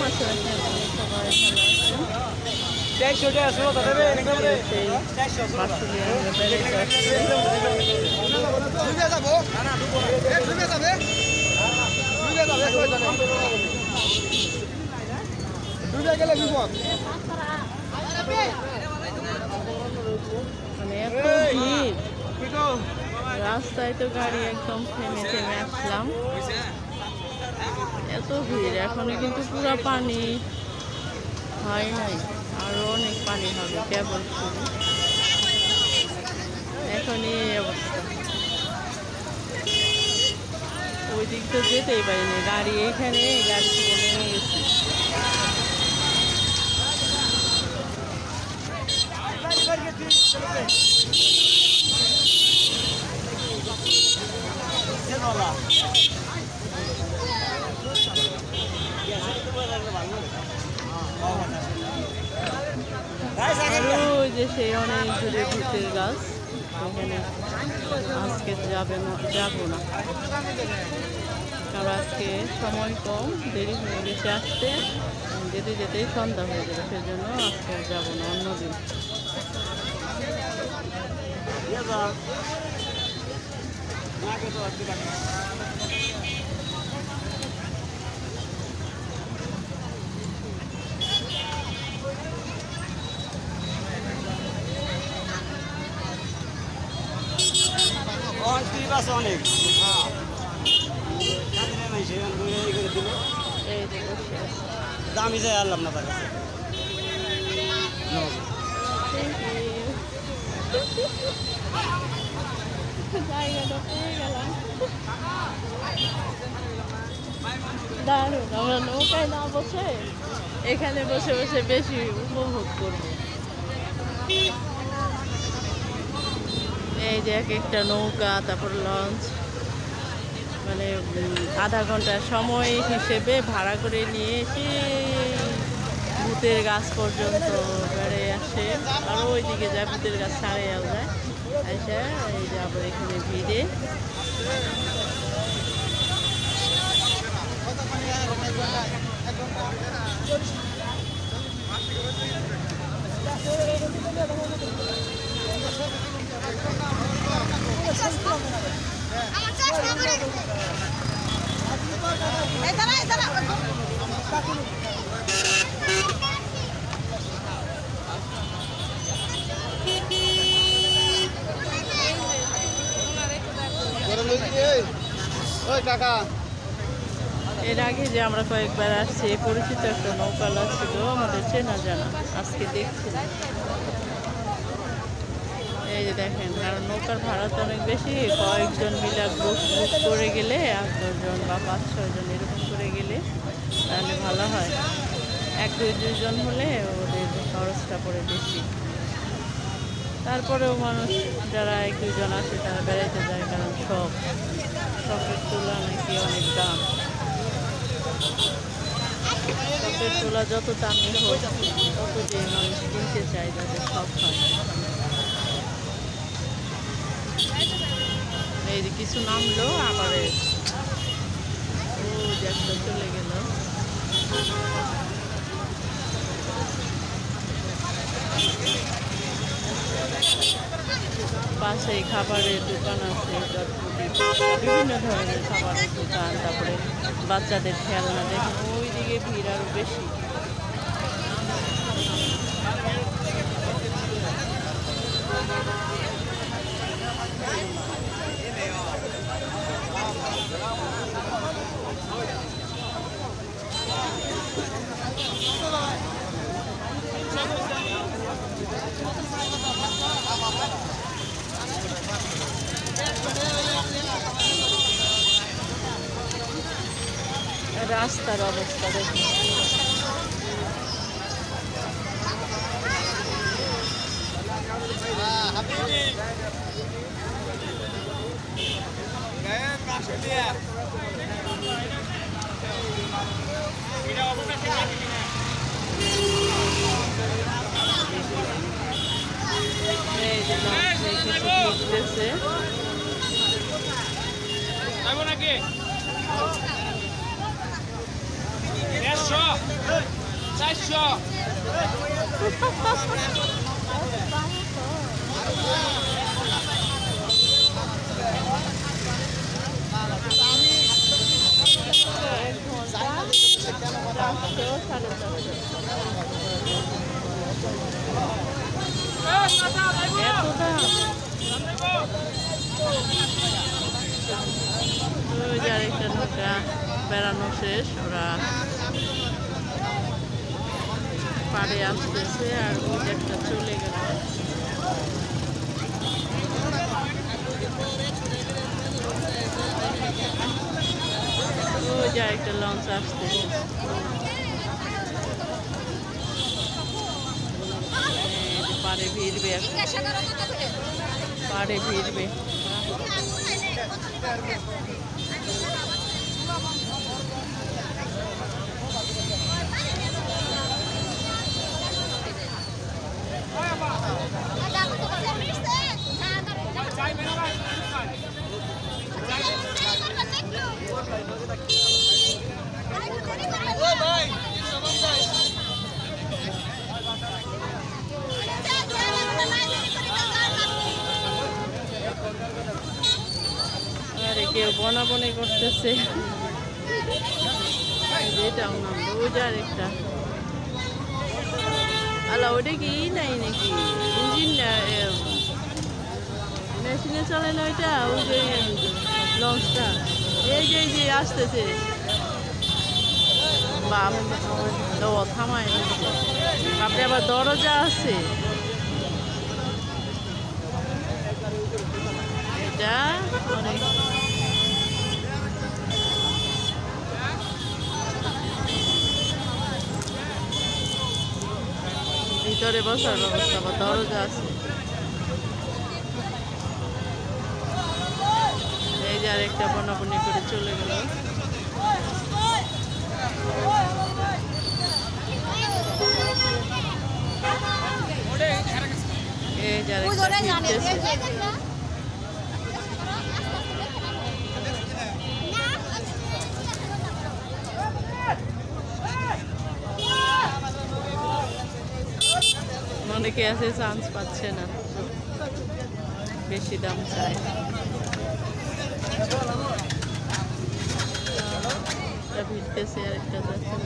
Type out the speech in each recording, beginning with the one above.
আসলে সবাই মানে এত ভিড় রাস্তায়, তো গাড়ি একদম থেমে থেমে আসলাম। এত ভিড় এখনো কিন্তু পুরো পানি হয় নাই, আরো অনেক পানি হবে কেবল শুরু। এখন এই অবস্থা, ওই দিক তো যেতেই পারিনি, গাড়ি এখানে, গাড়ি থেকে নেমে গেছি। ওই যে সেই অনেক দূরে ভূতের গাছ, ওখানে আজকে যাবো না, কারণ আজকে সময় কম, দেরি হয়ে গেছে আসতে, যেতে যেতেই সন্ধ্যা হয়ে যাবে, সেজন্য আজকে যাবো না, অন্যদিন। অনেক দামি যাই আনলাম না তার কাছে। জায়গাটা পেয়ে গেলাম, দারুণ। আমরা নৌকায় না বসে এখানে বসে বসে বেশি উপভোগ করবো। এই যে এক একটা নৌকা, তারপর লঞ্চ, মানে আধা ঘন্টা সময় হিসেবে ভাড়া করে নিয়ে এসে ভূতের গাছ পর্যন্ত বেড়ে আসে, আরও ওইদিকে যায় ভূতের গাছ ছাড়াইয়াও যায়, এসে এই যে আবার এখানে ভিড়ে। এর আগে যে আমরা কয়েকবার আসছি, পরিচিত একটা নৌকালা ছিল আমাদের চেনা জানা, আজকে দেখছি। এই যে দেখেন, কারণ নৌকার ভাড়া তো অনেক বেশি, কয়েকজন মিলে গ্রুপ করে গেলে 8-10 জন বা 5-6 জন এরকম করে গেলে তাহলে ভালো হয়। 1-2 জন হলে ওদের খরচটা পড়ে বেশি। তারপরেও মানুষ যারা 1-2 জন আসে তারা বেড়াইতে যায়, কারণ শখের তুলা নাকি অনেক দাম। শখের তুলা যত দামি হোক তত যে মানুষ কিনতে চায়, যাতে শখ হয়। এই যে কিছু নামলো, আবার ও যে একটা চলে গেল। পাশেই খাবারের দোকান আছে, বিভিন্ন ধরনের খাবারের দোকান, তারপরে বাচ্চাদের খেলনা। দেখেন ওইদিকে ভিড় আরো বেশি। রাস্তার অবস্থা দেখুন, এই যে ঘুরতেছে। নাকি এক ঘন্টা 400, 450। এত দাম। ওই যে আরেকটা নৌকা বেড়ানো শেষ, ওরা পাড়ে আসতেছে আর ওই যে একটা চলে গেল। ওই যে আরেকটা লঞ্চ আসতেছে। এই যে পাড়ে ভিড়বে এখন, পাড়ে ভিড়বে। আরে কেউ বনাবনি করতেছে। এটাও নামলো, ওই যে আরেকটা। আল্লাহ, ওইটা কি নাই নাকি ইঞ্জিন মেশিনে চলে না ওইটা? ওই যে লঞ্চটা এই যে আসতেছে। বাপ, থামায় আপনি আবার দরজা আছে এটা অনেক। ভিতরে বসার ব্যবস্থা বা দরজা আছে। এই যে আরেকটা বনাবনি করে চলে গেল। এই যে আরেকটা ফিরতেছে। অনেকে আছে চান্স পাচ্ছে না, বেশি দাম চায়। ভিড়তেছে আরেকটা যাচ্ছে।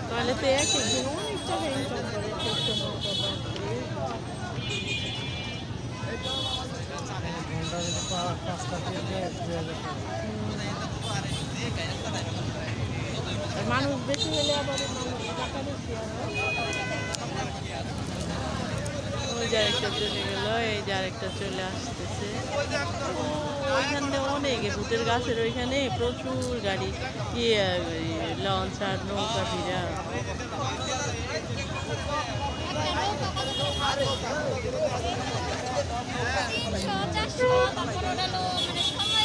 তাহলে তো এক একদিন অনেক টাকা ইনকাম করে একটা নৌকা, বাপরে। মানুষ বেশি হলে আবার টাকা বেশি হয়। ওই যে আরেকটা চলে গেল, এই যে আরেকটা চলে আসতেছে। ওইখানে অনেক ভূতের গাছের ওইখানে প্রচুর গাড়ি, লঞ্চ আর নৌকা ভিড়া।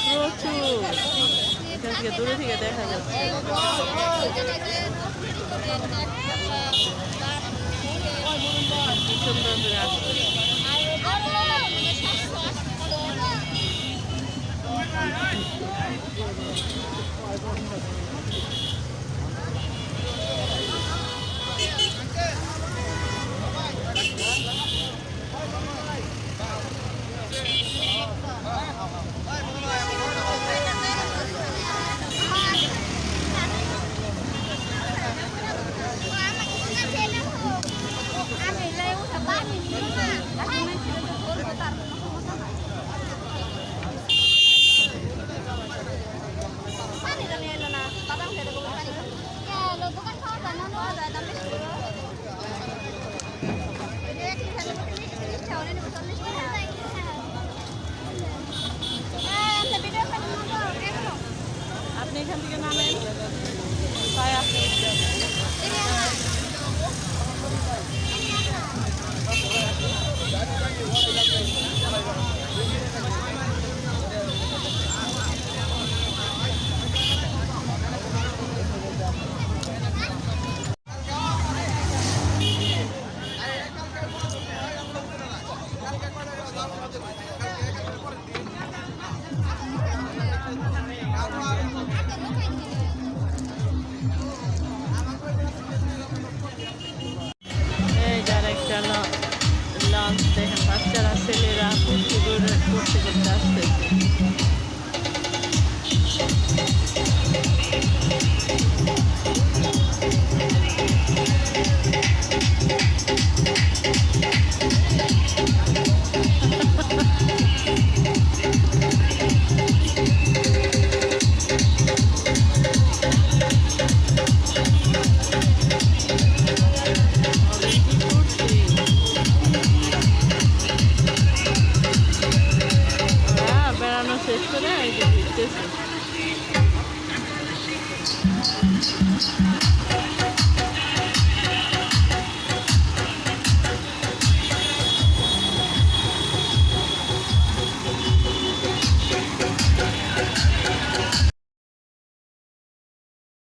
প্রচুর, এখান থেকে দূরে থেকে দেখা যাচ্ছে। সুন্দর করে আসছে। মজার একটা লঞ্চ দেখেন, বাচ্চারা ছেলেরা ফুর্তি করতে করতে আসতেছে। অনেকই ফুর্তি। ওরা বেড়ানো শেষ করে এই যে ফিরতেছে।